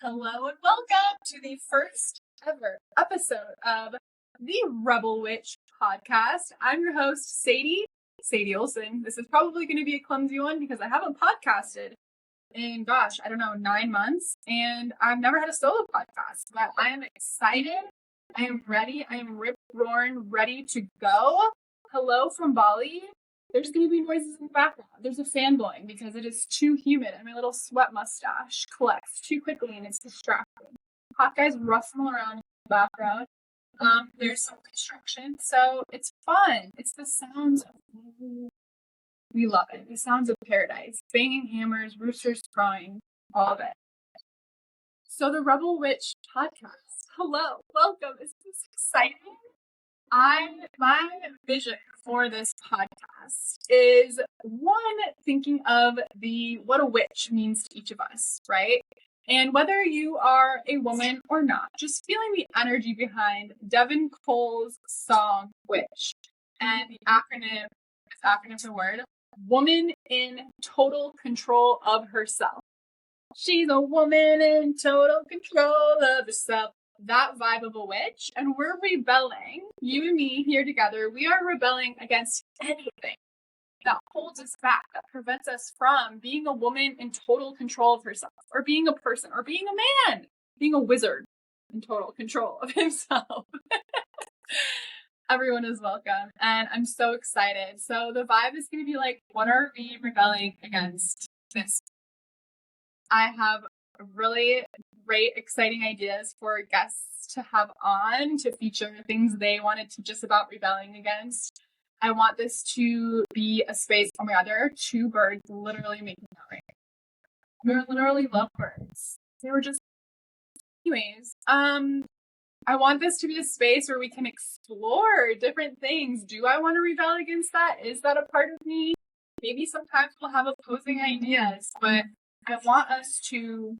Hello and welcome to the first ever episode of the Rebel Witch podcast. I'm your host, Sadie Olson. This is probably going to be a clumsy one because I haven't podcasted in, 9 months, and I've never had a solo podcast, but I am excited. I am ready. I am rip-roaring, ready to go. Hello from Bali. There's going to be noises in the background. There's a fan blowing because it is too humid and my little sweat mustache collects too quickly and it's distracting. Hot guys rustling around in the background. There's some construction, so it's fun. It's the sounds of, we love it. The sounds of paradise. Banging hammers, roosters crowing, all of it. So the Rebel Witch podcast. Hello, welcome. Is this exciting? My vision for this podcast is one, thinking of what a witch means to each of us, right? And whether you are a woman or not, just feeling the energy behind Devin Cole's song Witch. And the acronym for word, woman in total control of herself. She's a woman in total control of herself. That vibe of a witch, and we're rebelling. You and me here together, we are rebelling against anything that holds us back, that prevents us from being a woman in total control of herself, or being a person, or being a man, being a wizard in total control of himself. Everyone is welcome, and I'm so excited. So the vibe is going to be like, what are we rebelling against this? I have really great, exciting ideas for guests to have on to feature things they wanted to just about rebelling against. I want this to be a space. Oh my god, there are two birds literally making that right. They're literally lovebirds. They were just. Anyways, I want this to be a space where we can explore different things. Do I want to rebel against that? Is that a part of me? Maybe sometimes we'll have opposing ideas, but I want us to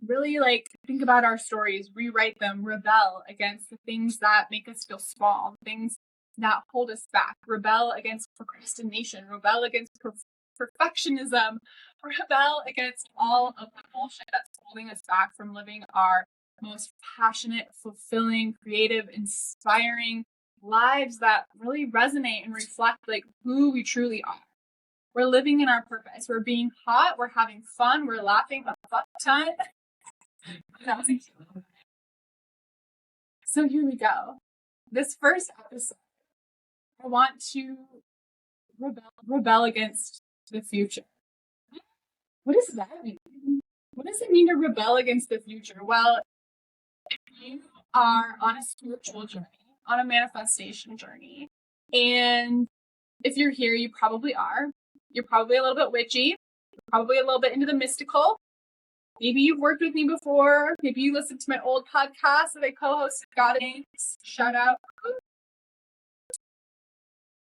really think about our stories, rewrite them, rebel against the things that make us feel small, things that hold us back, rebel against procrastination, rebel against perfectionism, rebel against all of the bullshit that's holding us back from living our most passionate, fulfilling, creative, inspiring lives that really resonate and reflect who we truly are. We're living in our purpose. We're being hot. We're having fun. We're laughing a fuck ton. So here we go. This first episode, I want to rebel against the future. What does that mean? What does it mean to rebel against the future? Well, if you are on a spiritual journey, on a manifestation journey, and if you're here, you probably are. You're probably a little bit witchy. You're probably a little bit into the mystical. Maybe you've worked with me before. Maybe you listened to my old podcast that I co-hosted. Shout out.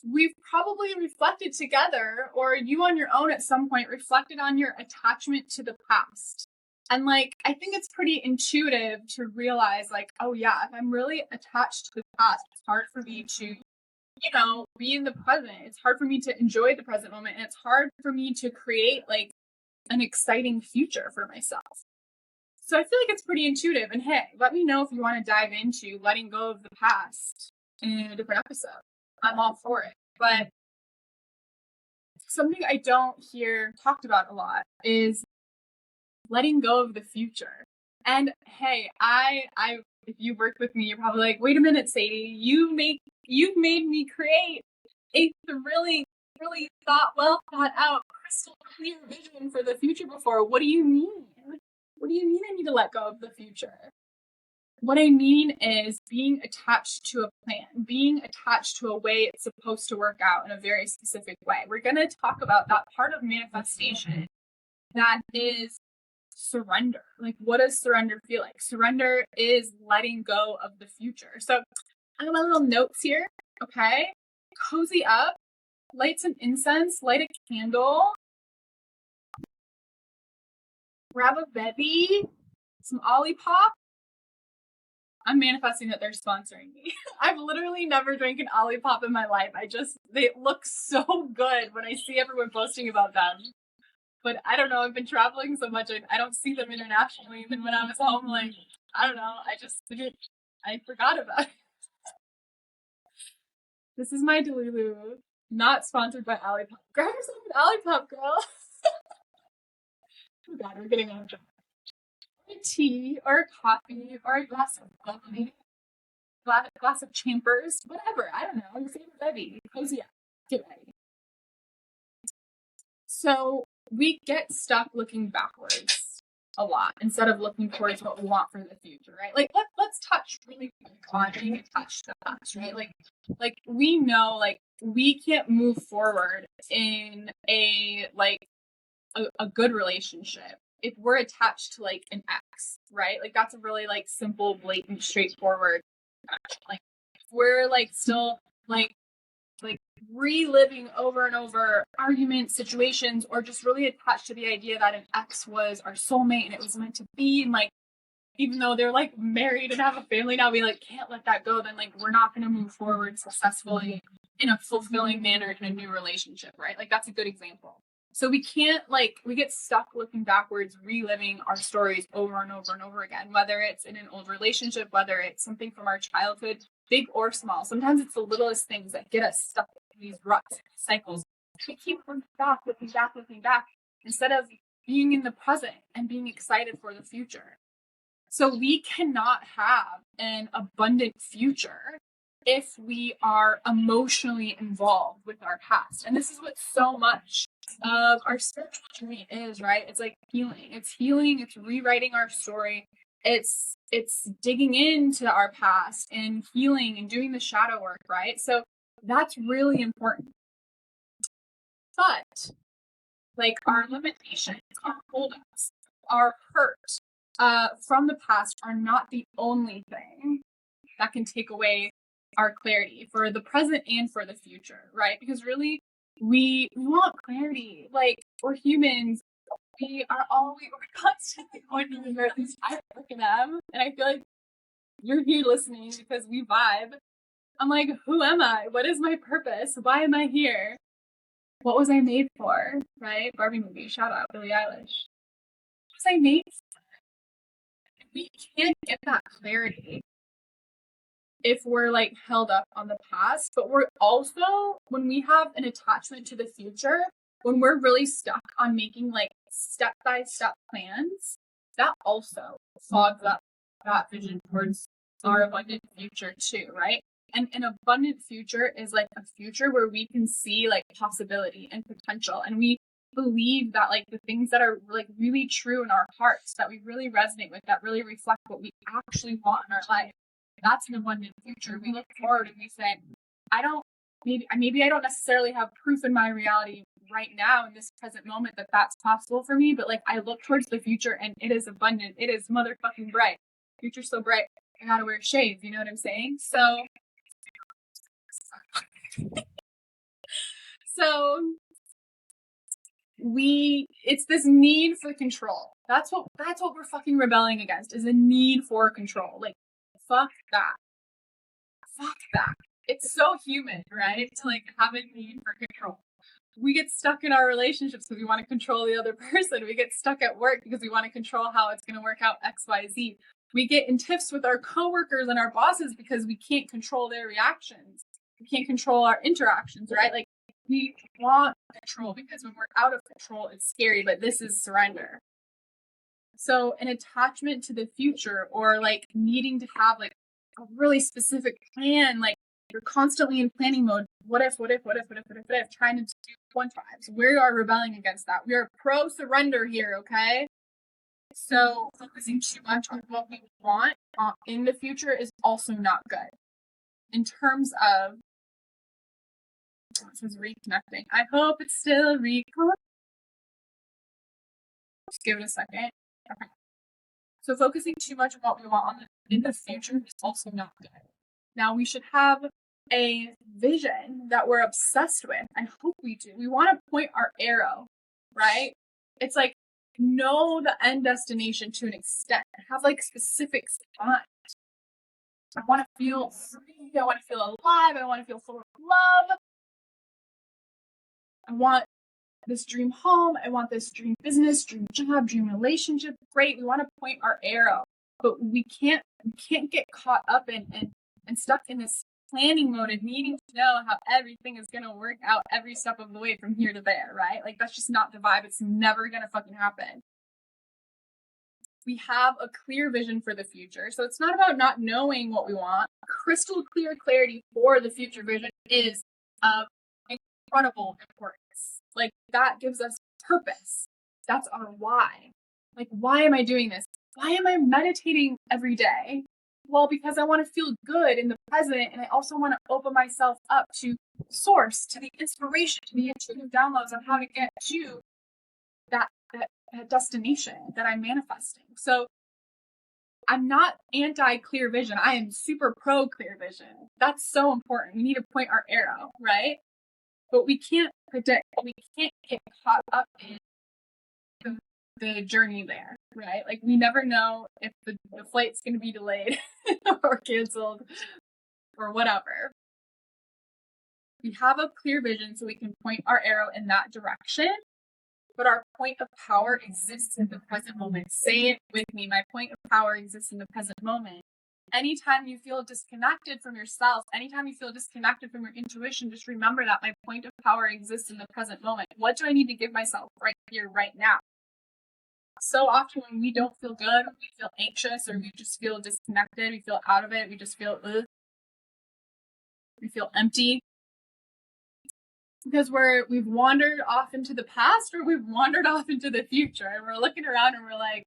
We've probably reflected together, or you on your own at some point reflected on your attachment to the past. And I think it's pretty intuitive to realize oh yeah, if I'm really attached to the past, it's hard for me to be in the present. It's hard for me to enjoy the present moment. And it's hard for me to create an exciting future for myself. So I feel like it's pretty intuitive. And hey, let me know if you want to dive into letting go of the past in a different episode. I'm all for it. But something I don't hear talked about a lot is letting go of the future. And hey, if you worked with me, you're probably like, wait a minute, Sadie, you've made me create a really thought out, crystal clear vision for the future before. What do you mean? What do you mean I need to let go of the future? What I mean is being attached to a plan, being attached to a way it's supposed to work out in a very specific way. We're going to talk about that part of manifestation that is surrender. What does surrender feel like? Surrender is letting go of the future. So I have my little notes here, okay? Cozy up, light some incense, light a candle, grab a bevy, some Olipop. I'm manifesting that they're sponsoring me. I've literally never drank an Olipop in my life. They look so good when I see everyone posting about them. But I don't know, I've been traveling so much, I don't see them internationally. And then when I was home, like, I don't know, I forgot about it. This is my Delulu. Not sponsored by Olipop. Grab yourself an Olipop, girl. Oh god, we're getting on track. A tea or a coffee or a glass of bubbly, glass of Champers, whatever. I don't know. Your favorite bevy. Cozy up. Get ready. So we get stuck looking backwards a lot instead of looking towards what we want for the future, right? Like let's touch really quick on being attached to the past, right? Like we know like we can't move forward in a good relationship if we're attached to like an ex, right? Like that's a really like simple, blatant, straightforward connection. Like if we're like still like reliving over and over arguments, situations, or just really attached to the idea that an ex was our soulmate and it was meant to be, and like even though they're like married and have a family now, we like can't let that go, then like we're not going to move forward successfully in a fulfilling manner in a new relationship, right? Like that's a good example. So we can't like we get stuck looking backwards, reliving our stories over and over and over again, whether it's in an old relationship, whether it's something from our childhood, big or small. Sometimes it's the littlest things that get us stuck in these ruts, cycles. We keep looking back, instead of being in the present and being excited for the future. So we cannot have an abundant future if we are emotionally involved with our past. And this is what so much of our spiritual journey is, right? It's like healing. It's rewriting our story. It's digging into our past and healing and doing the shadow work, right? So that's really important. But like our limitations, our holdups, our hurt from the past are not the only thing that can take away our clarity for the present and for the future, right? Because really, we want clarity. Like we're humans, we're constantly going to the at least I freaking am, and I feel like you're here listening because we vibe. I'm like, who am I? What is my purpose? Why am I here? What was I made for? Right? Barbie movie. Shout out Billie Eilish. What was I made for? We can't get that clarity if we're like held up on the past, but we're also, when we have an attachment to the future, when we're really stuck on making like step-by-step plans, that also fogs up that vision towards our abundant future too, right? And an abundant future is like a future where we can see like possibility and potential, and we believe that like the things that are like really true in our hearts, that we really resonate with, that really reflect what we actually want in our life, that's an abundant future. We look forward and we say, maybe I don't necessarily have proof in my reality right now in this present moment that that's possible for me, but like I look towards the future and it is abundant. It is motherfucking bright. Future's so bright, I gotta wear shades. You know what I'm saying? So it's this need for control. That's what we're fucking rebelling against, is a need for control. Like fuck that. It's so human, right? To like have a need for control. We get stuck in our relationships because we want to control the other person. We get stuck at work because we want to control how it's going to work out XYZ. We get in tiffs with our coworkers and our bosses because we can't control their reactions. We can't control our interactions, right? Like we want control because when we're out of control, it's scary, but this is surrender. So an attachment to the future, or like needing to have like a really specific plan, like you're constantly in planning mode. What if, trying to do one times. We are rebelling against that. We are pro surrender here, okay? So focusing too much on what we want in the future is also not good. In terms of, this is reconnecting. I hope it's still reconnecting. Just give it a second. Okay. So focusing too much on what we want in the future is also not good. Now we should have a vision that we're obsessed with. I hope we do. We want to point our arrow, right? It's like know the end destination to an extent. Have like specifics in mind. I want to feel free. I want to feel alive. I want to feel full of love. I want this dream home. I want this dream business, dream job, dream relationship. Great. We want to point our arrow, but we can't get caught up and stuck in this planning mode and needing to know how everything is going to work out every step of the way from here to there, right? Like, that's just not the vibe. It's never going to fucking happen. We have a clear vision for the future. So it's not about not knowing what we want. Crystal clear clarity for the future vision is of incredible importance. Like, that gives us purpose. That's our why. Like, why am I doing this? Why am I meditating every day? Well, because I want to feel good in the present, and I also want to open myself up to source, to the inspiration, to the intuitive downloads on how to get to that destination that I'm manifesting. So I'm not anti-clear vision. I am super pro-clear vision. That's so important. We need to point our arrow, right? But we can't predict. We can't get caught up in the journey there, right? Like, we never know if the flight's going to be delayed or canceled or whatever. We have a clear vision so we can point our arrow in that direction, but our point of power exists in the present moment. Say it with me. My point of power exists in the present moment. Anytime you feel disconnected from yourself, anytime you feel disconnected from your intuition, just remember that my point of power exists in the present moment. What do I need to give myself right here, right now? So often when we don't feel good, we feel anxious, or we just feel disconnected, we feel out of it, we just feel we feel empty, because we've wandered off into the past, or we've wandered off into the future, and we're looking around and we're like,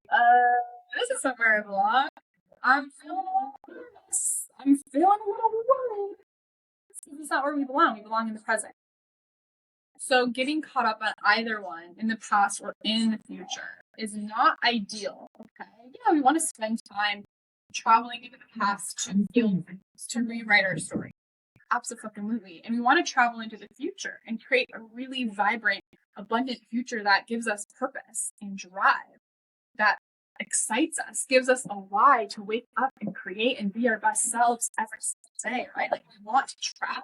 this is somewhere I belong. I'm feeling a little nervous. I'm feeling a little worried. This is not where we belong. We belong in the present. So getting caught up on either one, in the past or in the future, is not ideal. Okay. Yeah, we want to spend time traveling into the past to heal things, to rewrite our story. Absolutely. And we want to travel into the future and create a really vibrant, abundant future that gives us purpose and drive, that excites us, gives us a why to wake up and create and be our best selves every single day, right? Like, we want to travel.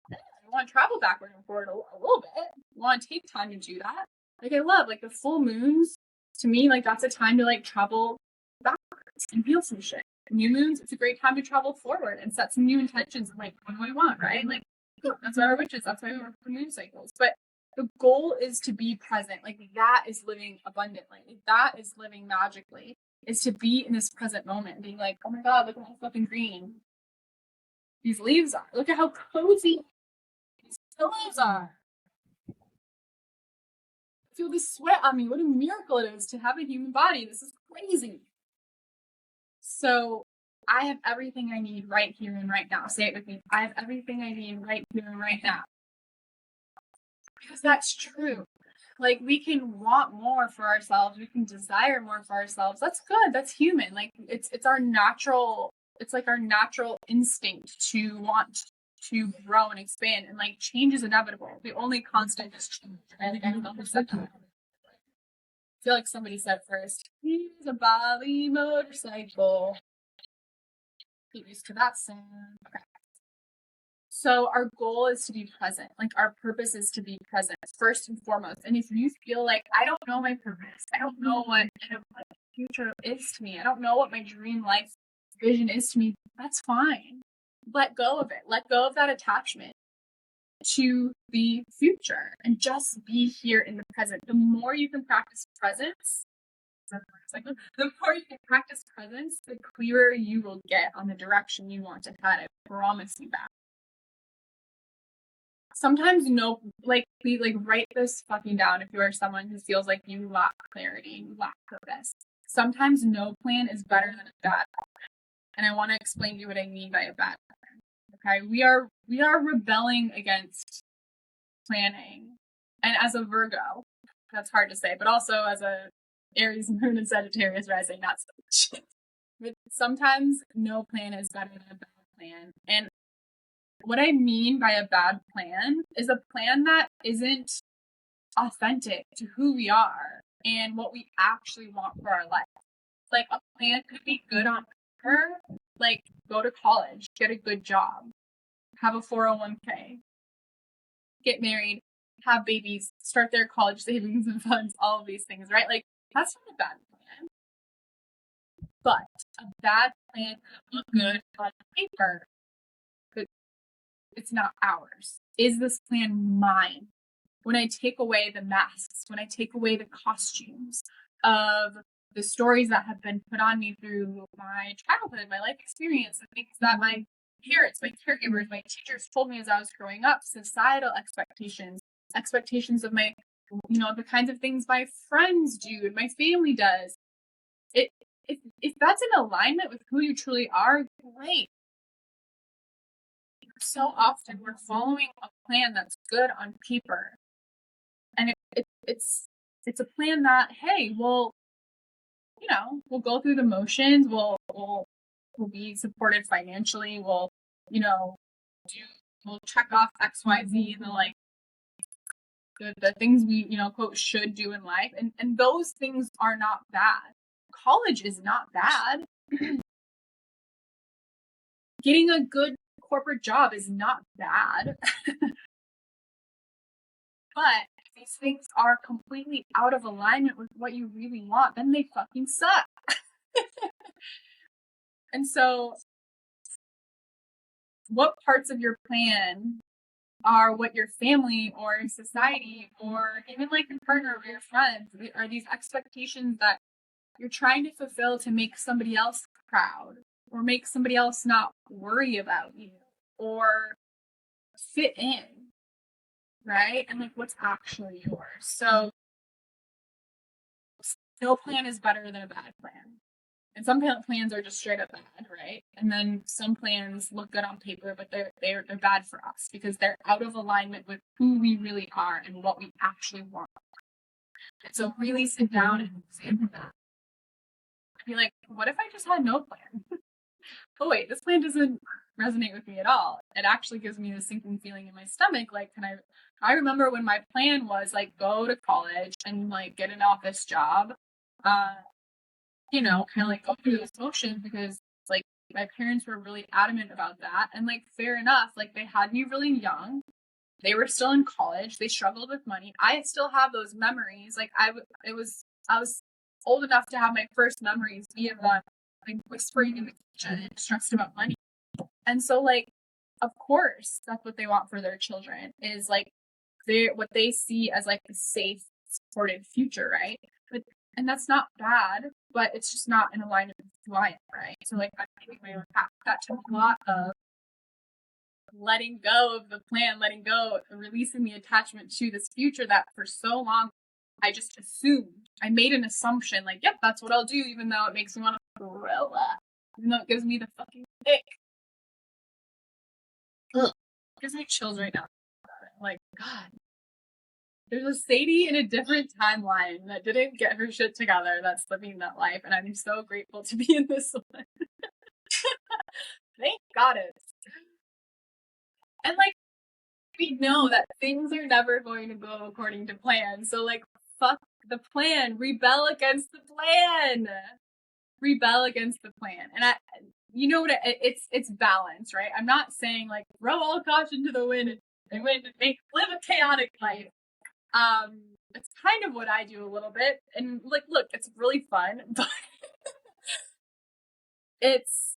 We want to travel backward and forward a little bit. We want to take time to do that. Like, I love, like, the full moons, to me, like, that's a time to, like, travel backwards and feel some shit. New moons, it's a great time to travel forward and set some new intentions of, like, what do I want, right? Like, that's what our witches, that's why we work for moon cycles. But the goal is to be present. Like, that is living abundantly. That is living magically, is to be in this present moment, being like, oh my God, look at how fucking green these leaves are. Look at how cozy these pillows are. Feel the sweat on me. What a miracle it is to have a human body. This is crazy. So I have everything I need right here and right now. Say it with me. I have everything I need right here and right now. Because that's true. Like, we can want more for ourselves. We can desire more for ourselves. That's good. That's human. Like, it's our natural, it's like our natural instinct to want to grow and expand, and, like, change is inevitable. The only constant is change. I think I don't know who said that. I feel like somebody said first. He's a Bali motorcycle. Get used to that sound. Okay. So our goal is to be present. Like, our purpose is to be present first and foremost. And if you feel like, I don't know my purpose, I don't know what the future is to me, I don't know what my dream life vision is to me, that's fine. Let go of it. Let go of that attachment to the future and just be here in the present. The more you can practice presence, the more you can practice presence, the clearer you will get on the direction you want to head. I promise you that. Sometimes write this fucking down if you are someone who feels like you lack clarity, you lack purpose. Sometimes no plan is better than a bad plan. And I want to explain to you what I mean by a bad plan. Okay, we are rebelling against planning. And as a Virgo, that's hard to say, but also as a Aries moon and Sagittarius rising, not so much. But sometimes no plan is better than a bad plan. And what I mean by a bad plan is a plan that isn't authentic to who we are and what we actually want for our life. Like, a plan could be good on paper, like go to college, get a good job, have a 401k, get married, have babies, start their college savings and funds, all of these things, right? Like, that's not a bad plan. But a bad plan could look good on paper, but it's not ours. Is this plan mine? When I take away the masks, when I take away the costumes of the stories that have been put on me through my childhood, my life experience, the things that my parents, my caregivers, my teachers told me as I was growing up, societal expectations of my, the kinds of things my friends do and my family does. If that's in alignment with who you truly are, great. So often we're following a plan that's good on paper. And it's a plan that, hey, we'll go through the motions, we'll be supported financially, we'll check off XYZ and the things we, quote, should do in life. And those things are not bad. College is not bad. Getting a good corporate job is not bad. But if these things are completely out of alignment with what you really want, then they fucking suck. And so what parts of your plan are what your family or society or even like your partner or your friends are these expectations that you're trying to fulfill to make somebody else proud or make somebody else not worry about you or fit in, right? And like what's actually yours. So no plan is better than a bad plan. And some plans are just straight up bad, right? And then some plans look good on paper, but they're bad for us because they're out of alignment with who we really are and what we actually want. And so really sit down and examine that. Be like, what if I just had no plan? Oh wait, this plan doesn't resonate with me at all. It actually gives me a sinking feeling in my stomach. Like, I remember when my plan was like go to college and like get an office job. Kind of like go through those motions because like my parents were really adamant about that. And like, fair enough, like they had me really young. They were still in college. They struggled with money. I still have those memories. Like I was old enough to have my first memories be of them like whispering in the kitchen and stressed about money. And so like, of course, that's what they want for their children is like what they see as like a safe, supported future, right? And that's not bad, but it's just not in alignment with who I am, right? So like I'm taking my own path. That took a lot of letting go of the plan, letting go, releasing the attachment to this future that for so long I just assumed. I made an assumption, like, yep, that's what I'll do, even though it makes me want to throw up. Even though it gives me the fucking ick. Ugh. It gives me chills right now. Like, God. There's a Sadie in a different timeline that didn't get her shit together that's living that life, and I'm so grateful to be in this one. Thank goddess. And like, we know that things are never going to go according to plan, so like, fuck the plan. Rebel against the plan. Rebel against the plan. And it's balance, right? I'm not saying like throw all caution to the wind and live a chaotic life. It's kind of what I do a little bit. And like, look, it's really fun, but it's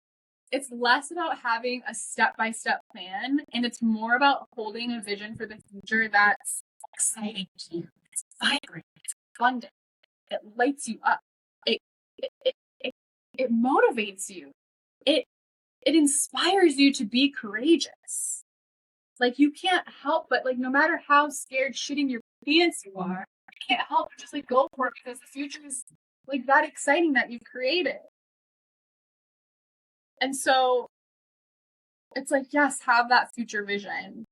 less about having a step-by-step plan, and it's more about holding a vision for the future that's exciting to you. It's vibrant, it's abundant, it lights you up, it motivates you, it inspires you to be courageous. Like, you can't help but, like, no matter how scared shitting your pants you are, you can't help but just like go for it because the future is like that exciting that you've created. And so it's like, yes, have that future vision,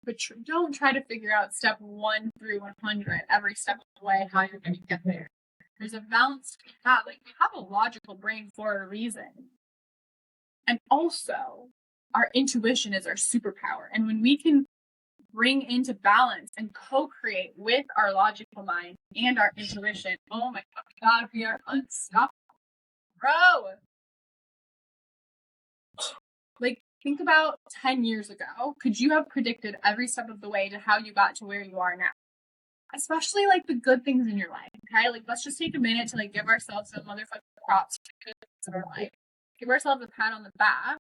but don't try to figure out step 1 through 100 every step of the way how you're going to get there. There's a balance to that. Like, we have a logical brain for a reason. And also, our intuition is our superpower. And when we can bring into balance and co-create with our logical mind and our intuition, oh my God, we are unstoppable. Bro! Like, think about 10 years ago. Could you have predicted every step of the way to how you got to where you are now? Especially like the good things in your life, okay? Like, let's just take a minute to like give ourselves some motherfucking props for the good things in our life. Give ourselves a pat on the back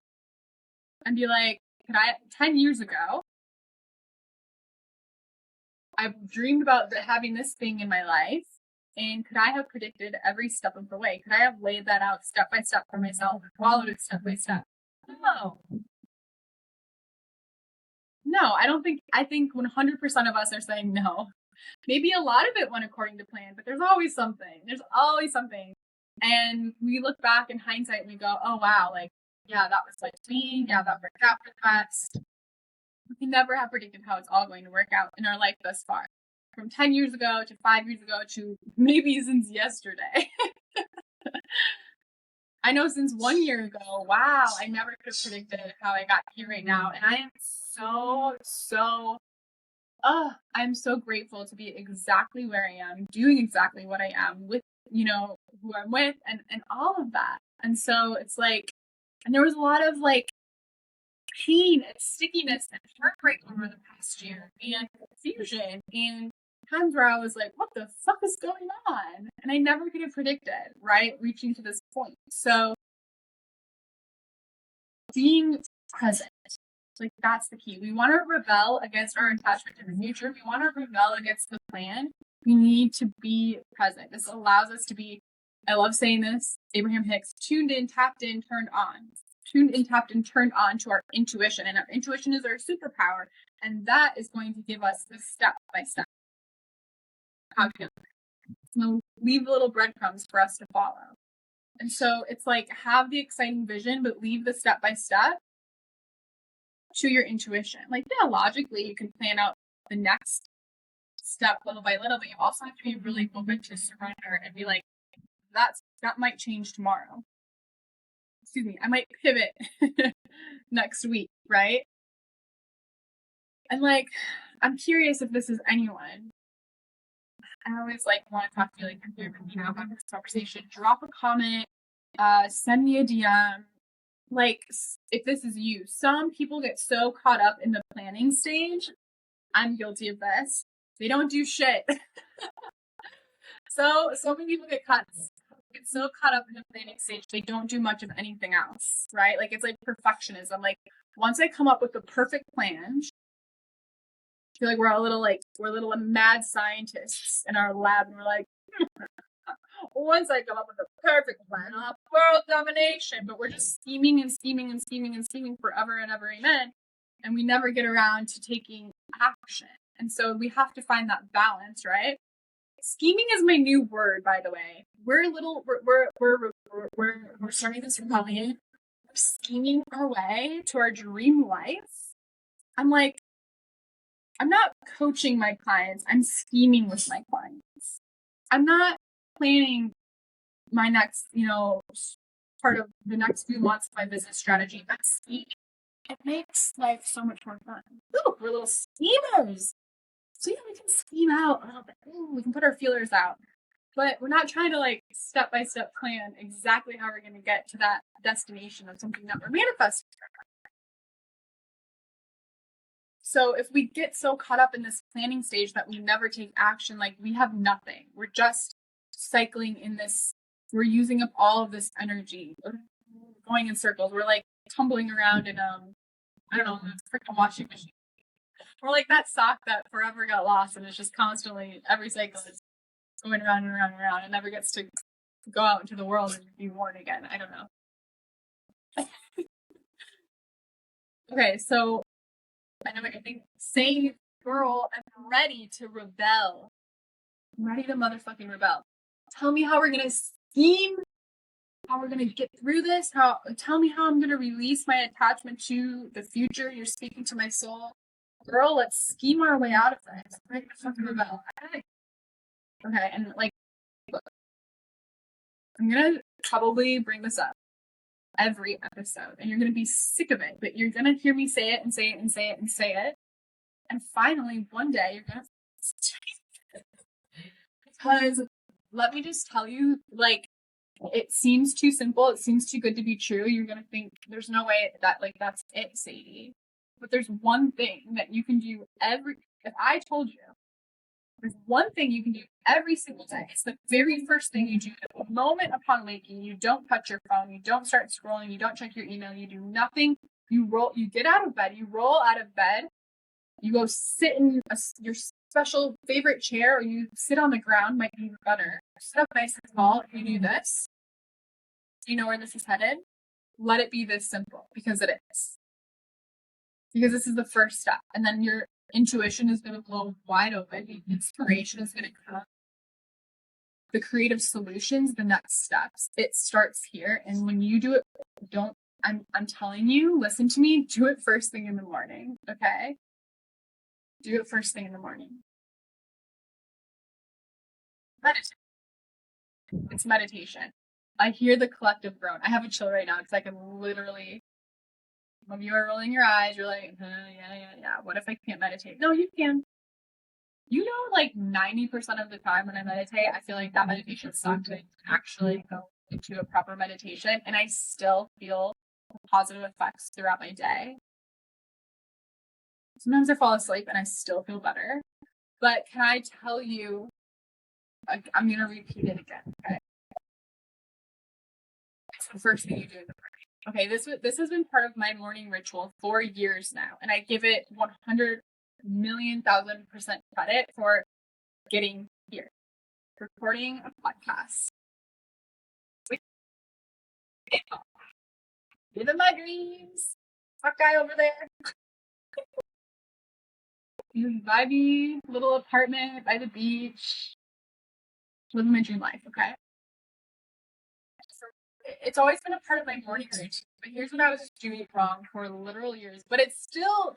and be like, 10 years ago, I've dreamed about having this thing in my life, and could I have predicted every step of the way? Could I have laid that out step by step for myself, followed it step by step? No. No, I think 100% of us are saying no. Maybe a lot of it went according to plan, but there's always something. There's always something. And we look back in hindsight and we go, oh wow, like, yeah, that was like me. Yeah, that worked out for the best. We can never have predicted how it's all going to work out in our life thus far. From 10 years ago to 5 years ago to maybe since yesterday. I know since 1 year ago, wow, I never could have predicted how I got here right now. And I am I'm so grateful to be exactly where I am, doing exactly what I am with, who I'm with and all of that. And so it's like, and there was a lot of like pain and stickiness and heartbreak over the past year and confusion and times where I was like, what the fuck is going on? And I never could have predicted, right? Reaching to this point. So being present, like that's the key. We want to rebel against our attachment to the future. We want to rebel against the plan. We need to be present. This allows us to be, I love saying this, Abraham Hicks, tuned in, tapped in, turned on. Tuned in, tapped in, turned on to our intuition. And our intuition is our superpower. And that is going to give us the step by step. How to leave little breadcrumbs for us to follow. And so it's like, have the exciting vision, but leave the step by step to your intuition. Like, yeah, logically, you can plan out the next step little by little, but you also have to be really open to surrender and be like, that might change tomorrow. Excuse me, I might pivot next week, right? And like, I'm curious if this is anyone. I always like want to talk to you, like, have this conversation. Drop a comment, send me a DM. Like, if this is you, some people get so caught up in the planning stage. I'm guilty of this. They don't do shit. So many people get so caught up in the planning stage, they don't do much of anything else, right? Like, it's like perfectionism. Like, once I come up with the perfect plan, I feel like we're little mad scientists in our lab, and we're like, once I come up with a perfect plan, I'll have world domination. But we're just scheming and scheming and scheming and scheming forever and ever, amen. And we never get around to taking action. And so we have to find that balance, right? Scheming is my new word, by the way. We're starting this rebellion. We're scheming our way to our dream life. I'm not coaching my clients. I'm scheming with my clients. I'm not planning my next, part of the next few months of my business strategy. I'm scheming. It makes life so much more fun. Ooh, we're little schemers. So yeah, we can scheme out a little bit. Ooh, we can put our feelers out. But we're not trying to like step-by-step plan exactly how we're going to get to that destination of something that we're manifesting. So if we get so caught up in this planning stage that we never take action, like, we have nothing. We're just cycling in this. We're using up all of this energy. We're going in circles. We're like tumbling around in I don't know, a freaking washing machine. We're like that sock that forever got lost, and it's just constantly, every cycle is going around and around and around. It never gets to go out into the world and be worn again. I don't know. Okay, so I know, I think, saying, girl, I'm ready to rebel. I'm ready to motherfucking rebel. Tell me how we're gonna scheme, how we're gonna get through this. Tell me how I'm gonna release my attachment to the future. You're speaking to my soul. Girl, let's scheme our way out of this. Ready to fucking rebel. Okay, and like, look, I'm gonna probably bring this up every episode, and you're gonna be sick of it, but you're gonna hear me say it and say it and say it and say it, and finally one day you're gonna because let me just tell you, like, it seems too simple. It seems too good to be true. You're going to think there's no way that like that's it, Sadie. But there's one thing that you can do if I told you, there's one thing you can do every single day. It's the very first thing you do. The moment upon waking, you don't touch your phone, you don't start scrolling, you don't check your email, you do nothing. You get out of bed, you roll out of bed, you go sit in your special favorite chair, or you sit on the ground, might be better. Sit up nice and tall. If you do this, do you know where this is headed? Let it be this simple, because it is. Because this is the first step. And then your intuition is going to blow wide open. The inspiration is going to come. The creative solutions, the next steps. It starts here. And when you do it, I'm telling you, listen to me, do it first thing in the morning. Okay? Do it first thing in the morning. Meditate. It's meditation. I hear the collective groan. I have a chill right now because I can literally. Some of you are rolling your eyes. You're like, yeah. What if I can't meditate? No, you can. You know, like 90% of the time when I meditate, I feel like that meditation sucked. I actually go into a proper meditation, and I still feel positive effects throughout my day. Sometimes I fall asleep and I still feel better. But can I tell you, I'm going to repeat it again. Okay. It's the first thing you do in the morning. Okay, this has been part of my morning ritual for years now, and I give it 100,000,000% credit for getting here, recording a podcast. Living my dreams. Hot guy over there. Vibey little apartment by the beach. Living my dream life, okay? It's always been a part of my morning routine. But here's what I was doing wrong for literal years. But it still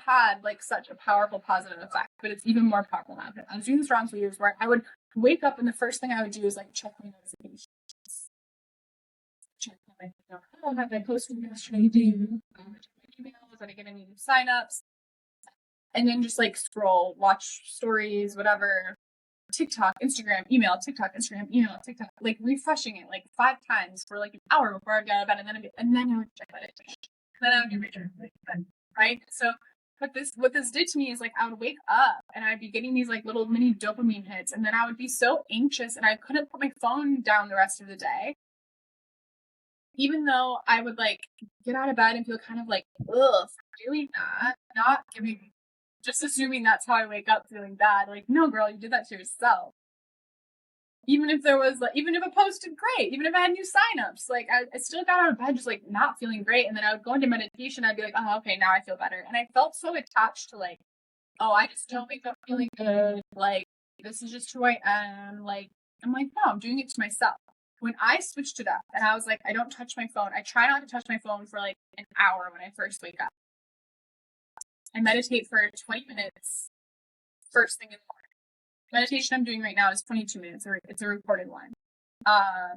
had like such a powerful positive effect. But it's even more powerful now. I was doing this wrong for years where I would wake up and the first thing I would do is like check my notifications. Check my oh, have I posted yesterday? Did I get any new signups? And then just like scroll, watch stories, whatever. TikTok, Instagram, email, TikTok, Instagram, email, TikTok, like refreshing it like 5 times for like an hour before I got out of bed, and then I would check meditation. Then I would do research, right? So what this did to me is like I would wake up and I'd be getting these like little mini dopamine hits, and then I would be so anxious and I couldn't put my phone down the rest of the day. Even though I would like get out of bed and feel kind of like, ugh, doing that, not giving. Just assuming that's how I wake up feeling bad. Like, no, girl, you did that to yourself. Even if a post did great, even if I had new signups, like I still got out of bed just like not feeling great. And then I would go into meditation. I'd be like, oh, okay, now I feel better. And I felt so attached to like, oh, I just don't wake up feeling good. Like, this is just who I am. Like, I'm like, no, I'm doing it to myself. When I switched it up and I was like, I don't touch my phone. I try not to touch my phone for like an hour when I first wake up. I meditate for 20 minutes first thing in the morning. Meditation I'm doing right now is 22 minutes. It's a recorded one.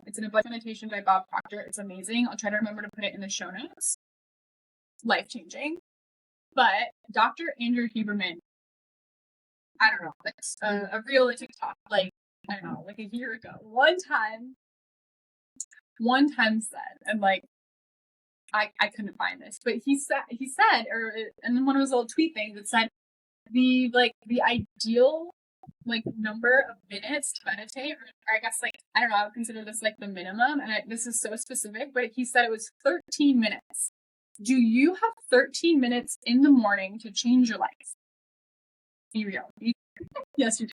It's an abundant meditation by Bob Proctor. It's amazing. I'll try to remember to put it in the show notes. Life-changing. But Dr. Andrew Huberman, I don't know, that's a real TikTok, like, I don't know, like a year ago. One time said, and like, I couldn't find this, but he said, or in one of his old tweet things, it said the ideal like number of minutes to meditate, or I guess like, I don't know, I would consider this like the minimum, and this is so specific, but he said it was 13 minutes. Do you have 13 minutes in the morning to change your life? Be real. Yes, you do.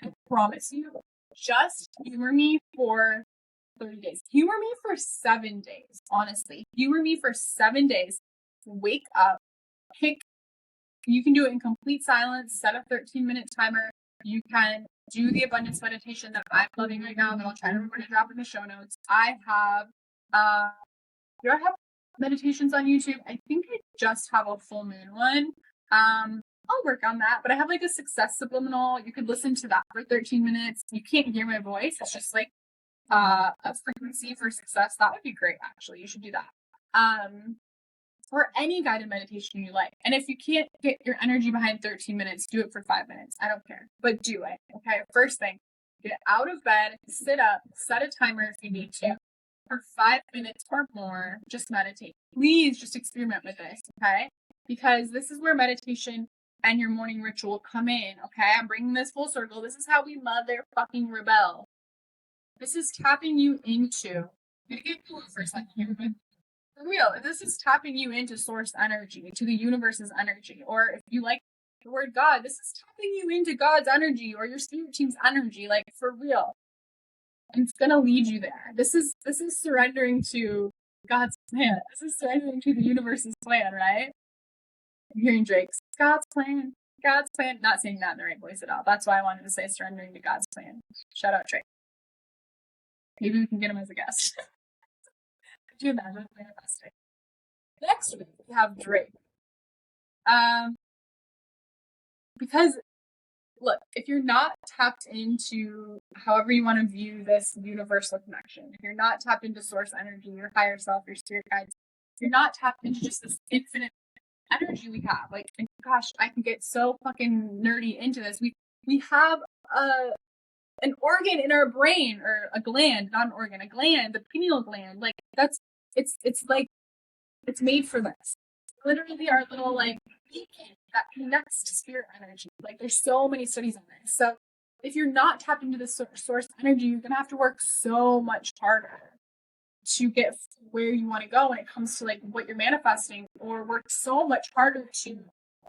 I promise you. Just humor me for 30 days. Humor me for 7 days, honestly. Humor me for 7 days. Wake up. You can do it in complete silence. Set a 13-minute timer. You can do the abundance meditation that I'm loving right now that I'll try to remember to drop in the show notes. I have, do I have meditations on YouTube? I think I just have a full moon one. I'll work on that, but I have like a success subliminal. You could listen to that for 13 minutes. You can't hear my voice. It's just like a frequency for success. That would be great, actually. You should do that. Or any guided meditation you like. And if you can't get your energy behind 13 minutes, do it for 5 minutes. I don't care, but do it. Okay. First thing, Get out of bed, sit up, set a timer if you need to. For 5 minutes or more, just meditate. Please just experiment with this, okay? Because this is where meditation and your morning ritual come in, okay? I'm bringing this full circle. This is how we motherfucking rebel. This is tapping you into. I'm gonna get cool for a second here, but for real, this is tapping you into source energy, to the universe's energy. Or if you like the word God, this is tapping you into God's energy or your spirit team's energy, like for real. And it's gonna lead you there. This is surrendering to God's plan. This is surrendering to the universe's plan, right? I'm hearing Drake's God's plan. God's plan. Not saying that in the right voice at all. That's why I wanted to say surrendering to God's plan. Shout out Drake. Maybe we can get him as a guest. Could you imagine manifesting? Next week we have Drake. Because look, if you're not tapped into however you want to view this universal connection, if you're not tapped into source energy, your higher self, your spirit guides, if you're not tapped into just this infinite energy we have, like, gosh, I can get so fucking nerdy into this. We have an organ in our brain, or a gland, not an organ, a gland, the pineal gland. Like it's like it's made for this. Literally our little like beacon that connects to spirit energy. Like there's so many studies on this. So if you're not tapped into this source energy, you're gonna have to work so much harder to get where you want to go when it comes to like what you're manifesting, or work so much harder to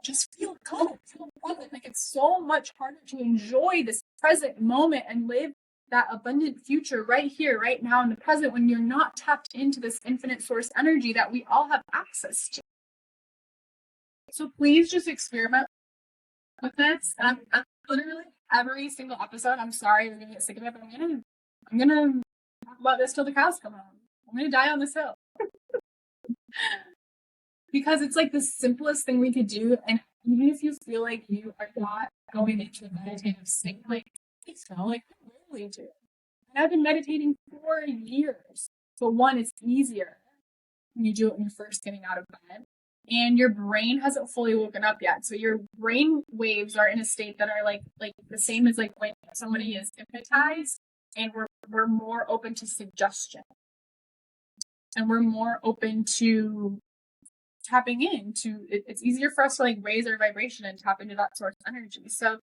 just feel good, feel abundant. Like it's so much harder to enjoy this present moment and live that abundant future right here, right now in the present, when you're not tapped into this infinite source energy that we all have access to. So please just experiment with this. I'm literally every single episode. I'm sorry you're gonna get sick of it, but I'm gonna talk about this till the cows come home. I'm gonna die on this hill. Because it's like the simplest thing we could do, and even if you feel like you are not going into a meditative state, like please know, like I rarely do. And I've been meditating for years. But one, it's easier when you do it when you're first getting out of bed. And your brain hasn't fully woken up yet. So your brain waves are in a state that are like the same as like when somebody is hypnotized, and we're more open to suggestion. And we're more open to tapping into it's easier for us to like raise our vibration and tap into that source energy. So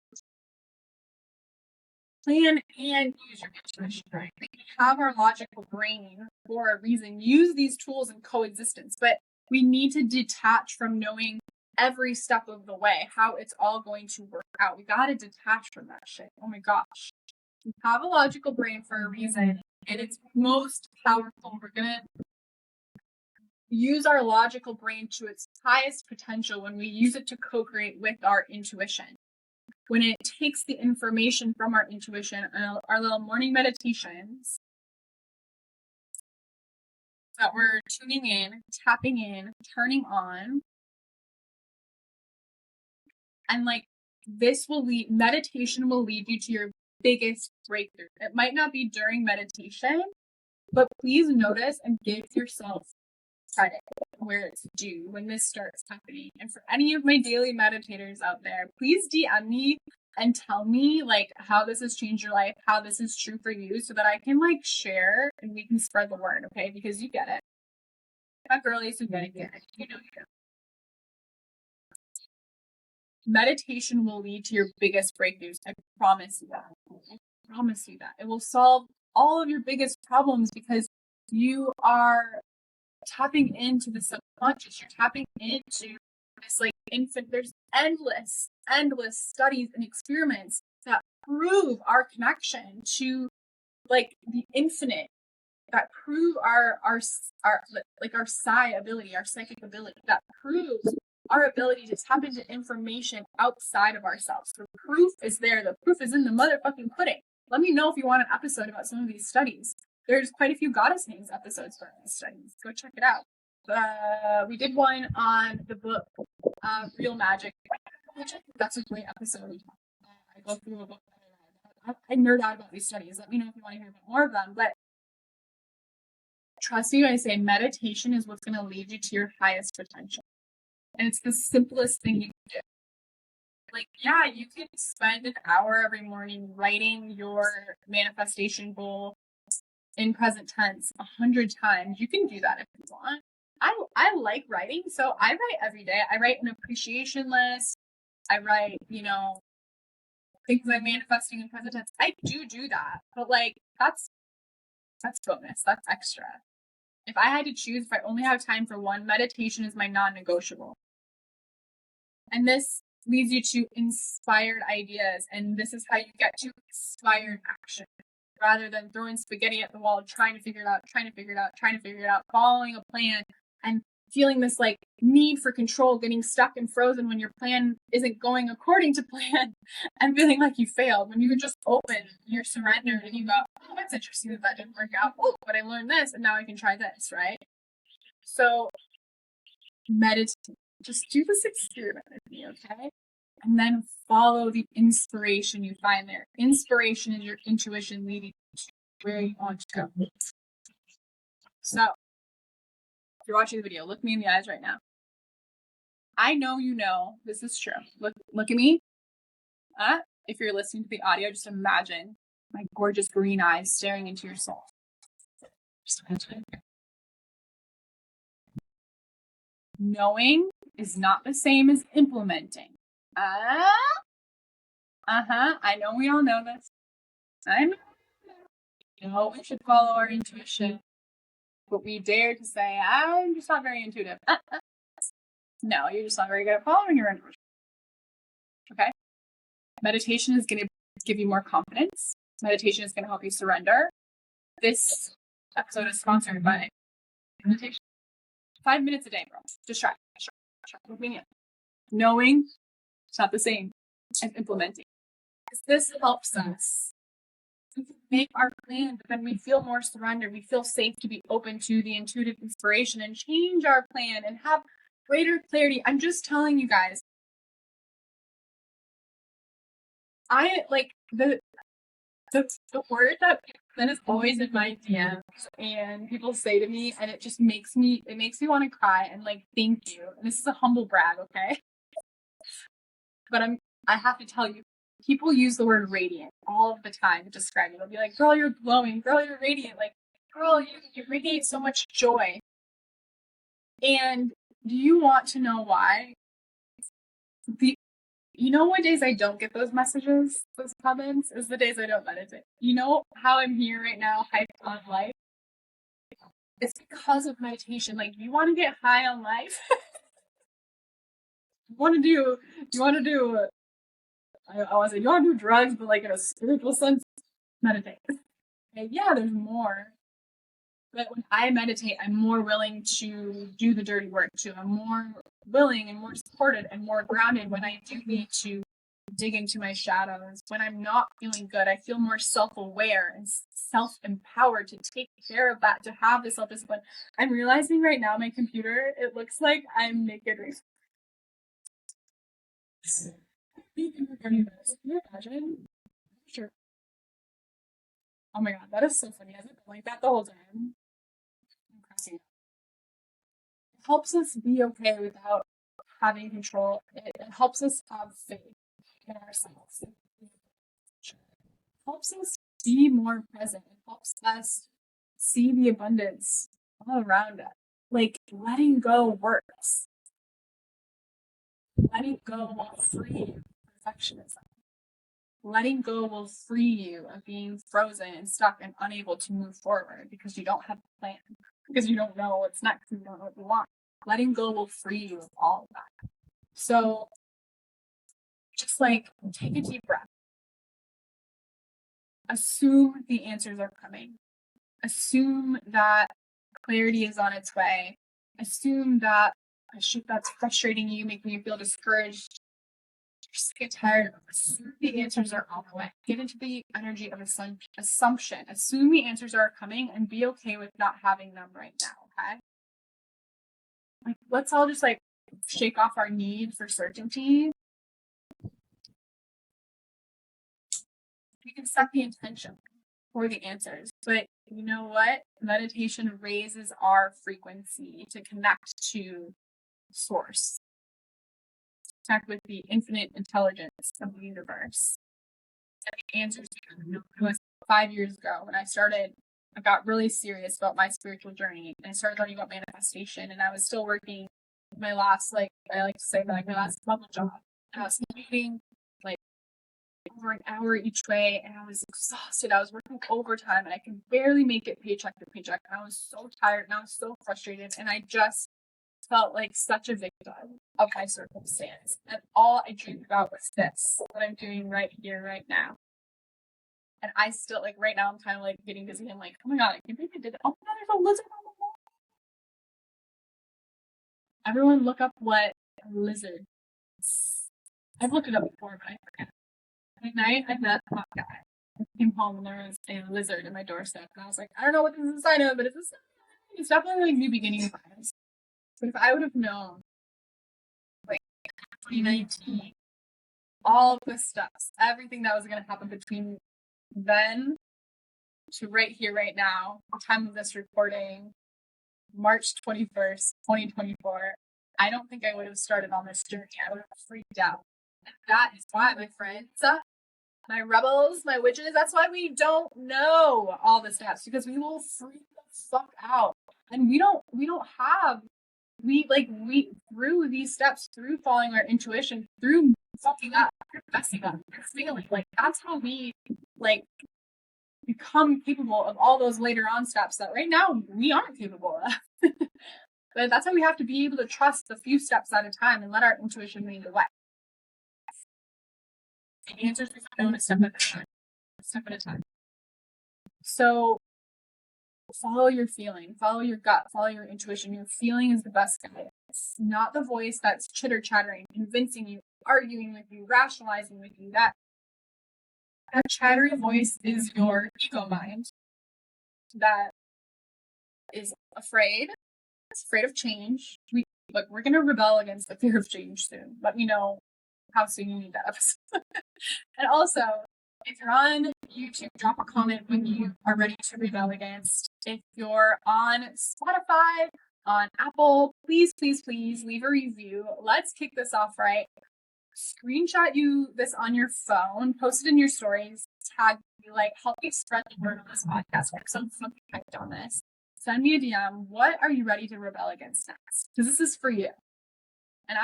plan and use your intuition, right? We have our logical brain for a reason. Use these tools in coexistence, but we need to detach from knowing every step of the way how it's all going to work out. We gotta detach from that shit. Oh my gosh. We have a logical brain for a reason, and it's most powerful. We're gonna use our logical brain to its highest potential when we use it to co-create with our intuition. When it takes the information from our intuition, our little morning meditations that we're tuning in, tapping in, turning on, and like meditation will lead you to your biggest breakthrough. It might not be during meditation, but please notice and give yourself credit where it's due when this starts happening. And for any of my daily meditators out there, please DM me and tell me like how this has changed your life, how this is true for you, so that I can like share and we can spread the word, okay? Because you get it. My girlies who get it, you know you do. Meditation will lead to your biggest breakthroughs. I promise you that. I promise you that. It will solve all of your biggest problems because you are tapping into the subconscious. You're tapping into this like there's endless studies and experiments that prove our connection to like the infinite, that prove our like our psi ability, our psychic ability, that proves our ability to tap into information outside of ourselves. The proof is there. The proof is in the motherfucking pudding. Let me know if you want an episode about some of these studies. There's quite a few goddess names episodes for these studies. Go check it out. We did one on the book Real Magick, which I think that's a great episode. I go through a book that I nerd out about these studies. Let me know if you want to hear about more of them. But trust me when I say meditation is what's going to lead you to your highest potential. And it's the simplest thing you can do. Like, yeah, you can spend an hour every morning writing your manifestation goal in present tense 100 times. You can do that if you want. I like writing, so I write every day. I write an appreciation list. I write, things I'm manifesting in present tense. I do that, but like that's bonus. That's extra. If I had to choose, if I only have time for one, meditation is my non-negotiable. And this leads you to inspired ideas, and this is how you get to inspired action rather than throwing spaghetti at the wall, trying to figure it out, following a plan and feeling this like need for control, getting stuck and frozen when your plan isn't going according to plan and feeling like you failed. When you can just open, you're surrendered and you go, oh, that's interesting that didn't work out. Oh, but I learned this and now I can try this, right? So meditate. Just do this experiment with me, okay? And then follow the inspiration you find there. Inspiration is your intuition leading you to where you want to go. So, if you're watching the video, look me in the eyes right now. I know you know this is true. Look at me. If you're listening to the audio, just imagine my gorgeous green eyes staring into your soul. Just imagine. Knowing is not the same as implementing. I know we all know this. I know we should follow our intuition, but we dare to say, I'm just not very intuitive. No, you're just not very good at following your intuition. Okay? Meditation is going to give you more confidence. Meditation is going to help you surrender. This episode is sponsored by meditation. 5 minutes a day, bro. Just try. With me. Knowing it's not the same as implementing. Because this helps us make our plan, but then we feel more surrendered. We feel safe to be open to the intuitive inspiration and change our plan and have greater clarity. I'm just telling you guys. I like the word that is always in my DMs and people say to me, and it just makes me want to cry and like thank you. And this is a humble brag, okay? But I have to tell you, people use the word radiant all of the time to describe you. They'll be like, girl, you're glowing, girl, you're radiant, like, girl, you radiate so much joy. And do you want to know why? You know what days I don't get those messages, those comments, is the days I don't meditate. You know how I'm here right now, hyped on life? It's because of meditation. Like, you want to get high on life? you want to do, I want to say, you want to do drugs, but like in a spiritual sense, meditate. And yeah, there's more. But when I meditate, I'm more willing to do the dirty work too. I'm more willing and more supported and more grounded when I do need to dig into my shadows. When I'm not feeling good, I feel more self-aware and self-empowered to take care of that, to have the self-discipline. I'm realizing right now my computer, it looks like I'm naked. Can you imagine? Sure. Oh my god, that is so funny. Has it been like that the whole time? I'm cracking up. It helps us be okay without having control. It helps us have faith in ourselves. It helps us be more present. It helps us see the abundance all around us. Like, letting go works. Letting go will free you from perfectionism. Letting go will free you of being frozen and stuck and unable to move forward because you don't have a plan, because you don't know what's next, you don't know what you want. Letting go will free you of all of that. So just like take a deep breath. Assume the answers are coming. Assume that clarity is on its way. Assume that a shit that's frustrating you, making you feel discouraged, just get tired. Assume the answers are on the way. Get into the energy of assumption. Assume the answers are coming and be okay with not having them right now, okay? Like, let's all just like shake off our need for certainty. We can set the intention for the answers, but you know what? Meditation raises our frequency to connect to source. connect with the infinite intelligence of the universe. And the answers it was 5 years ago when I got really serious about my spiritual journey, and I started learning about manifestation, and I was still working my last, like, I like to say, like, my last bubble job. And I was commuting like over an hour each way, and I was exhausted. I was working overtime, and I could barely make it paycheck to paycheck. And I was so tired, and I was so frustrated, and I just felt like such a victim of my circumstance. And all I dreamed about was this, what I'm doing right here, right now. And I still, like, right now, I'm kind of like getting busy. I'm like, oh my god, I can't believe I did it. Oh my god, there's a lizard on the wall. Everyone look up what a lizard is. I've looked it up before, but I forget. At night, I met a hot guy. I came home and there was a lizard in my doorstep. And I was like, I don't know what this is a sign of, but it's a sign. It's definitely like new beginning vibes. But if I would have known, like, 2019, all of the steps, everything that was going to happen between then to right here, right now, the time of this recording, March 21st, 2024, I don't think I would have started on this journey. I would have freaked out. And that is why, my friends, my rebels, my witches, that's why we don't know all the steps, because we will freak the fuck out. And we through these steps, through following our intuition, through fucking up, messing up, failing, like, that's how we, like, become capable of all those later on steps that right now we aren't capable of. But that's how we have to be able to trust a few steps at a time and let our intuition lead the way. The answers we find a step at a time. A step at a time. So follow your feeling, follow your gut, follow your intuition. Your feeling is the best guidance, not the voice that's chitter chattering, convincing you, arguing with you, rationalizing with you. That chattery voice is your ego mind that is afraid. It's afraid of change. We're gonna rebel against the fear of change soon. Let me know how soon you need that episode. And also, if you're on YouTube, drop a comment when you are ready to rebel against. If you're on Spotify, on Apple, please, please, please leave a review. Let's kick this off right. Screenshot this on your phone, post it in your stories, tag me, like, help me spread the word on this podcast. I'm so fucking hyped on this. Send me a DM. What are you ready to rebel against next? Because this is for you. And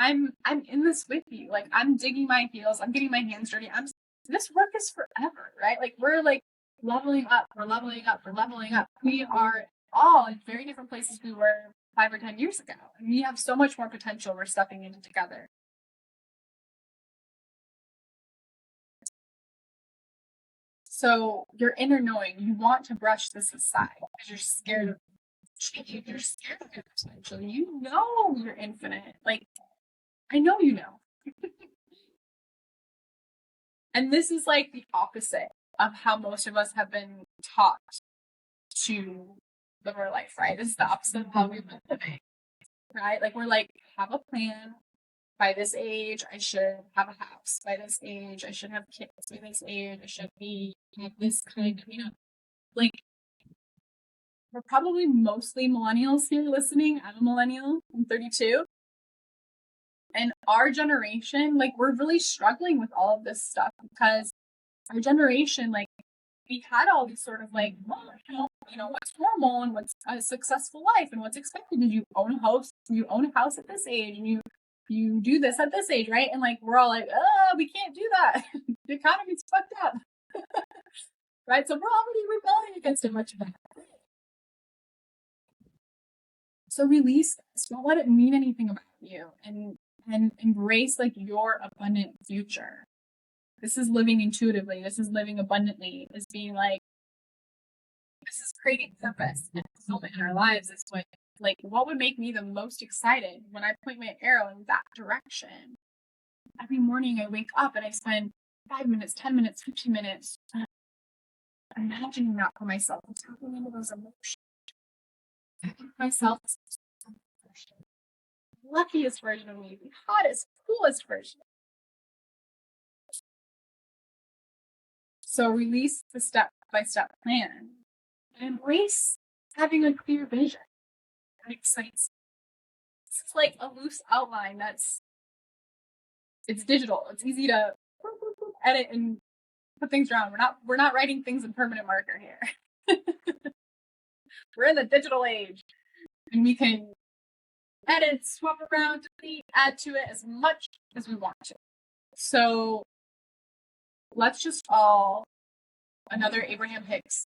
I'm in this with you. Like, I'm digging my heels. I'm getting my hands dirty. This work is forever, right? Like, we're like leveling up. We're leveling up. We're leveling up. We are all in very different places we were 5 or 10 years ago. And we have so much more potential we're stepping into together. So your inner knowing, you want to brush this aside because you're scared of change. You're scared of your potential. You know you're infinite. Like, I know you know. And this is like the opposite of how most of us have been taught to live our life, right? This is the opposite of how we've been living, right? Like, we're like, have a plan. By this age, I should have a house. By this age, I should have kids. By this age, I should have this kind of, like, we're probably mostly millennials here listening. I'm a millennial. I'm 32. And our generation, like, we're really struggling with all of this stuff because our generation, like, we had all these sort of, like, well, what's normal and what's a successful life and what's expected. Did you own a house? You own a house at this age, and you do this at this age, right? And, like, we're all like, we can't do that. The economy's fucked up. Right? So we're already rebelling against it much of that. So release this. Don't let it mean anything about you, and embrace, like, your abundant future. This is living intuitively. This is living abundantly. This being like, this is creating purpose and fulfillment in our lives. It's what would make me the most excited when I point my arrow in that direction. Every morning I wake up and I spend 5 minutes, 10 minutes, 15 minutes imagining that for myself and tapping into those emotions. Myself is the luckiest version of me, the hottest, coolest version. So release the step-by-step plan and embrace having a clear vision that excites. This is like a loose outline that's it's digital. It's easy to edit and put things around. We're not writing things in permanent marker here. We're in the digital age, and we can edit, swap around, delete, add to it as much as we want to. So let's just all, another Abraham Hicks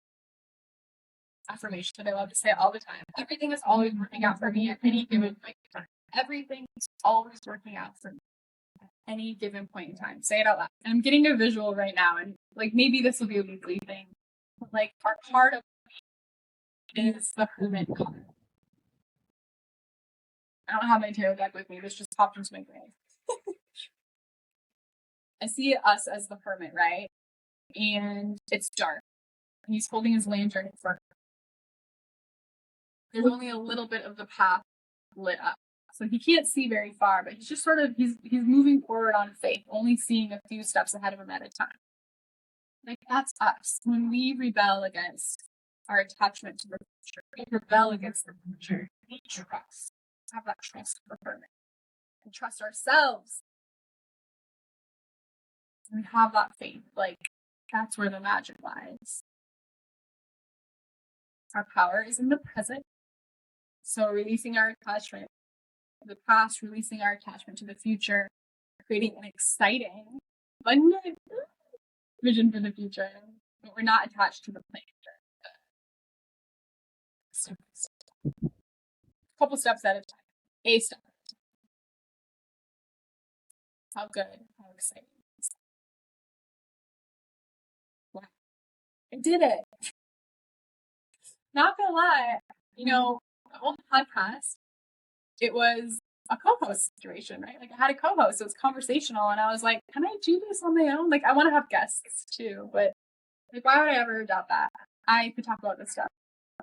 affirmation that I love to say all the time. Everything is always working out for me at any given point in time. Everything is always working out for me at any given point in time. Say it out loud. And I'm getting a visual right now, and like maybe this will be a weekly thing. But like our card of is the Hermit card. I don't have my tarot deck with me. This just popped into my brain. I see us as the Hermit, right? And it's dark. He's holding his lantern in front. There's only a little bit of the path lit up. So he can't see very far, but he's just sort of, he's moving forward on faith, only seeing a few steps ahead of him at a time. Like, that's us. When we rebel against our attachment to the future, we rebel against the future. We trust. Have that trust for Hermit. And trust ourselves. We have that faith. Like, that's where the magic lies. Our power is in the present. So releasing our attachment to the past, releasing our attachment to the future, creating an exciting, abundant vision for the future. But we're not attached to the plan. A couple steps at a time. A step. How good, how exciting. Wow. I did it. Not gonna lie, you know, the whole podcast, it was a co-host situation, right? Like I had a co-host, it was conversational, and I was like, can I do this on my own? Like I want to have guests too, but like why would I ever doubt that? I could talk about this stuff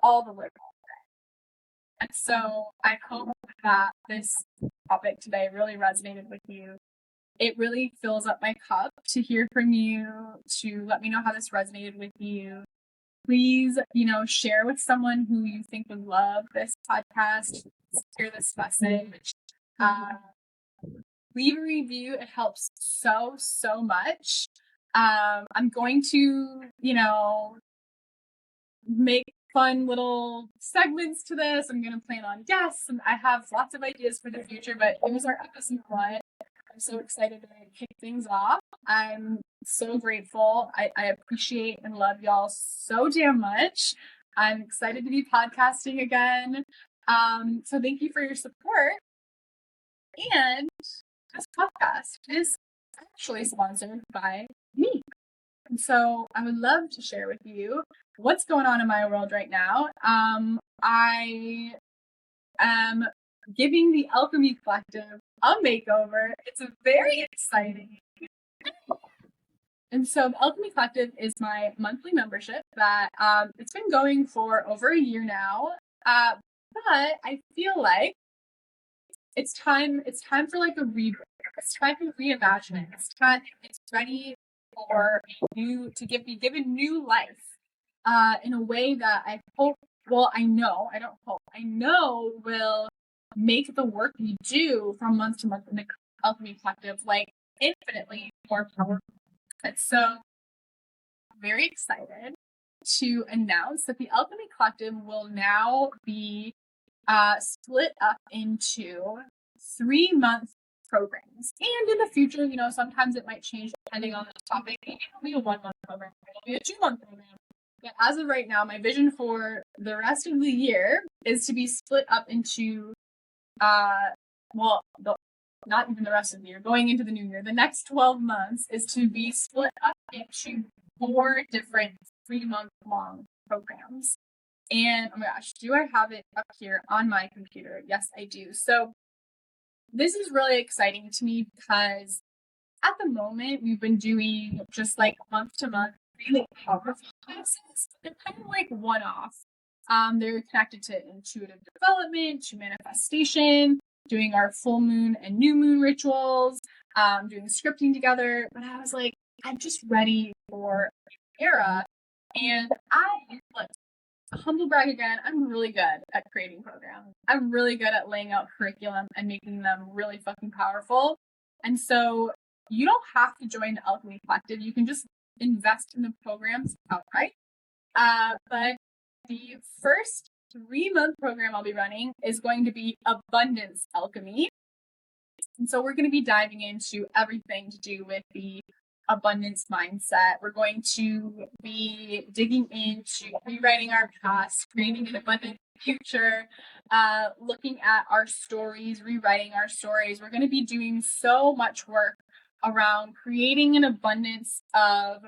all the way. And so I hope that this topic today really resonated with you. It really fills up my cup to hear from you, to let me know how this resonated with you. Please, share with someone who you think would love this podcast, hear this message. Leave a review. It helps so, so much. I'm going to, make fun little segments to this. I'm going to plan on guests, and I have lots of ideas for the future, but it was our episode 1. I'm so excited to kick things off. I'm so grateful. I appreciate and love y'all so damn much. I'm excited to be podcasting again. So thank you for your support. And this podcast is actually sponsored by me. And so I would love to share with you what's going on in my world right now. I am giving the Alchemy Collective a makeover. It's a very exciting. And so the Alchemy Collective is my monthly membership that it's been going for over a year now. But I feel like it's time for like a rebirth. It's time for reimagining. It's ready for you to be given new life in a way that I hope, I know will make the work we do from month to month in the Alchemy Collective like infinitely more powerful. And so I'm very excited to announce that the Alchemy Collective will now be split up into 3-month programs. And in the future, sometimes it might change depending on the topic. It'll be a 1-month program. It'll be a 2-month program. But as of right now, my vision for the rest of the year is to be split up into, not even the rest of the year, going into the new year. The next 12 months is to be split up into 4 different 3-month long programs. And oh my gosh, do I have it up here on my computer? Yes, I do. So this is really exciting to me because at the moment we've been doing just like month to month really powerful classes. They're kind of like one-off. They're connected to intuitive development, to manifestation, doing our full moon and new moon rituals, doing scripting together. But I was like, I'm just ready for a new era. And humble brag again, I'm really good at creating programs. I'm really good at laying out curriculum and making them really fucking powerful. And so you don't have to join the Alchemy Collective. You can just invest in the programs outright. But the first 3-month program I'll be running is going to be Abundance Alchemy. And so we're going to be diving into everything to do with the abundance mindset. We're going to be digging into rewriting our past, creating an abundant future, looking at our stories, rewriting our stories. We're going to be doing so much work around creating an abundance of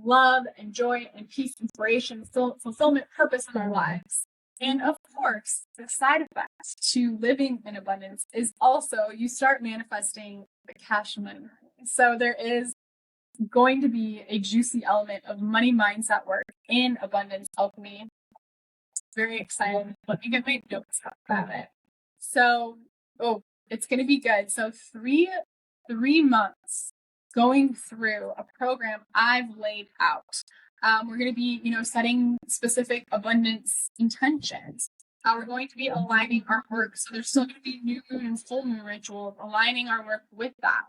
love and joy and peace, inspiration, fulfillment, purpose in our lives. And of course, the side effect to living in abundance is also you start manifesting the cash money. So there is going to be a juicy element of money mindset work in Abundance Alchemy. Very excited. Let me get my notes up about it. So, it's going to be good. So three months going through a program I've laid out. We're going to be, setting specific abundance intentions. We're going to be aligning our work. So there's still going to be new moon and full moon rituals, aligning our work with that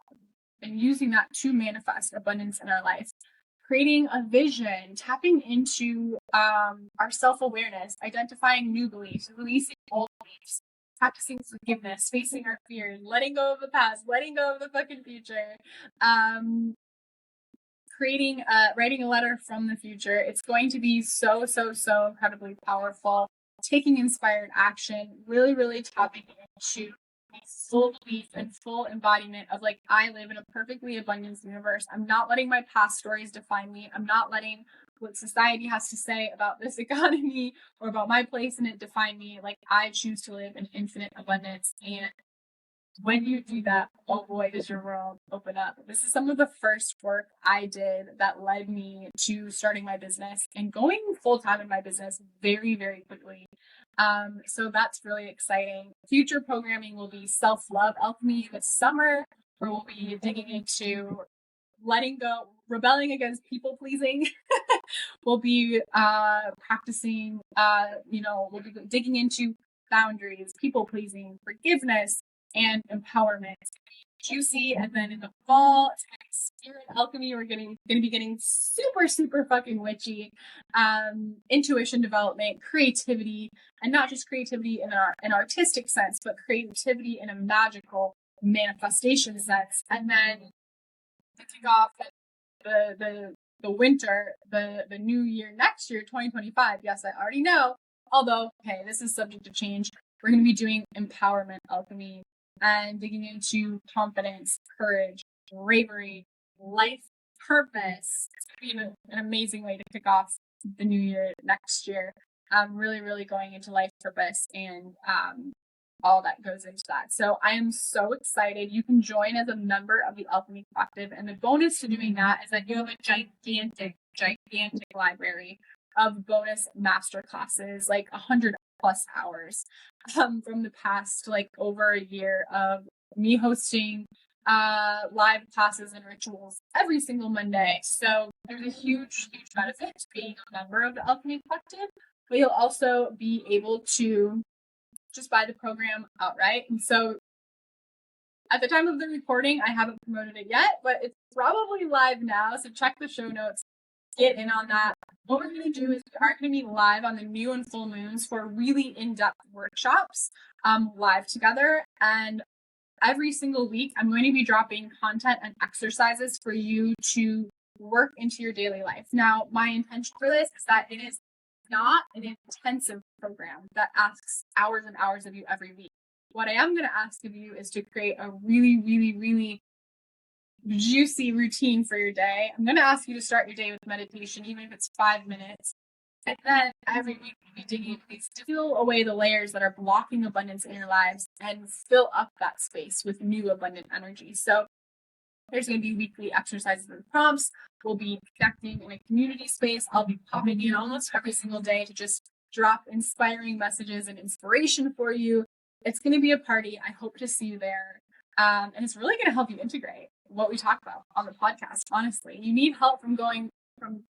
and using that to manifest abundance in our life. Creating a vision, tapping into our self-awareness, identifying new beliefs, releasing old beliefs, practicing forgiveness, facing our fears, letting go of the past, letting go of the fucking future, writing a letter from the future. It's going to be so incredibly powerful. Taking inspired action, really, really tapping into full belief and full embodiment of I live in a perfectly abundance universe. I'm not letting my past stories define me. I'm not letting what society has to say about this economy or about my place in it define me. I choose to live in infinite abundance. And when you do that, oh boy, does your world open up. This is some of the first work I did that led me to starting my business and going full-time in my business very, very quickly. So that's really exciting. Future programming will be Self-Love Alchemy this summer, where we'll be digging into letting go, rebelling against people pleasing. We'll be practicing, we'll be digging into boundaries, people pleasing, forgiveness, and empowerment. Juicy. And then in the fall, it's gonna be Spirit Alchemy. We're gonna be getting super fucking witchy. Intuition development, creativity, and not just creativity in an artistic sense, but creativity in a magical manifestation sense. And then to kick off the winter, the new year next year, 2025. Yes, I already know. Although, hey, this is subject to change. We're going to be doing Empowerment Alchemy and digging into confidence, courage, bravery, life purpose. It's going to be an amazing way to kick off the new year next year. Really, really going into life purpose and all that goes into that. So I am so excited. You can join as a member of the Alchemy Collective. And the bonus to doing that is that you have a gigantic library of bonus master classes, 100 plus hours from the past, over a year of me hosting live classes and rituals every single Monday. So there's a huge benefit to being a member of the Alchemy Collective, but you'll also be able to just buy the program outright. And so at the time of the recording, I haven't promoted it yet, but it's probably live now. So check the show notes, get in on that. What we're going to do is we are going to be live on the new and full moons for really in-depth workshops live together. And every single week, I'm going to be dropping content and exercises for you to work into your daily life. Now, my intention for this is that it is not an intensive program that asks hours and hours of you every week. What I am going to ask of you is to create a really juicy routine for your day. I'm going to ask you to start your day with meditation, even if it's 5 minutes. And then every week we'll be digging into these to peel away the layers that are blocking abundance in your lives and fill up that space with new abundant energy. So there's going to be weekly exercises and prompts. We'll be connecting in a community space. I'll be popping in almost every single day to just drop inspiring messages and inspiration for you. It's going to be a party. I hope to see you there. And it's really going to help you integrate what we talk about on the podcast. Honestly, you need help from going from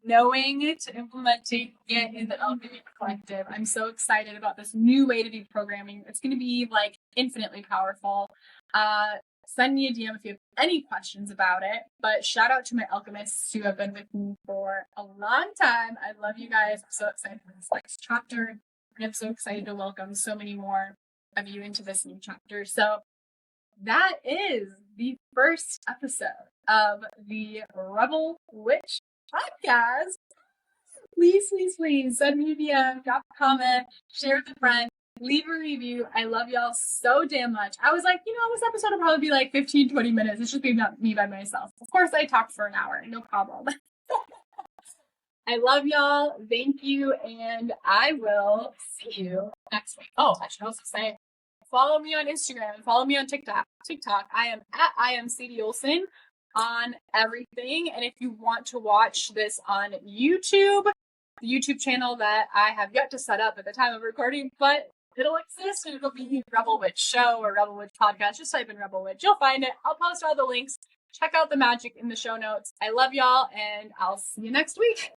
knowing to implementing it in the Alchemy Collective. I'm so excited about this new way to do programming. It's going to be infinitely powerful. send me a DM if you have any questions about it. But shout out to my alchemists who have been with me for a long time. I love you guys. I'm so excited for this next chapter. And I'm so excited to welcome so many more of you into this new chapter. So that is the first episode of the Rebel Witch podcast. Please send me a DM, drop a comment, share with a friend, leave a review. I love y'all so damn much. I was like, this episode will probably be like 15, 20 minutes. It should be not me by myself. Of course, I talked for an hour. No problem. I love y'all. Thank you. And I will see you next week. Oh, I should also say, follow me on Instagram. Follow me on TikTok. I am Sadie Olson on everything. And if you want to watch this on YouTube, the YouTube channel that I have yet to set up at the time of recording, but it'll exist and it'll be Rebel Witch Show or Rebel Witch Podcast. Just type in Rebel Witch. You'll find it. I'll post all the links. Check out the Magick in the show notes. I love y'all and I'll see you next week.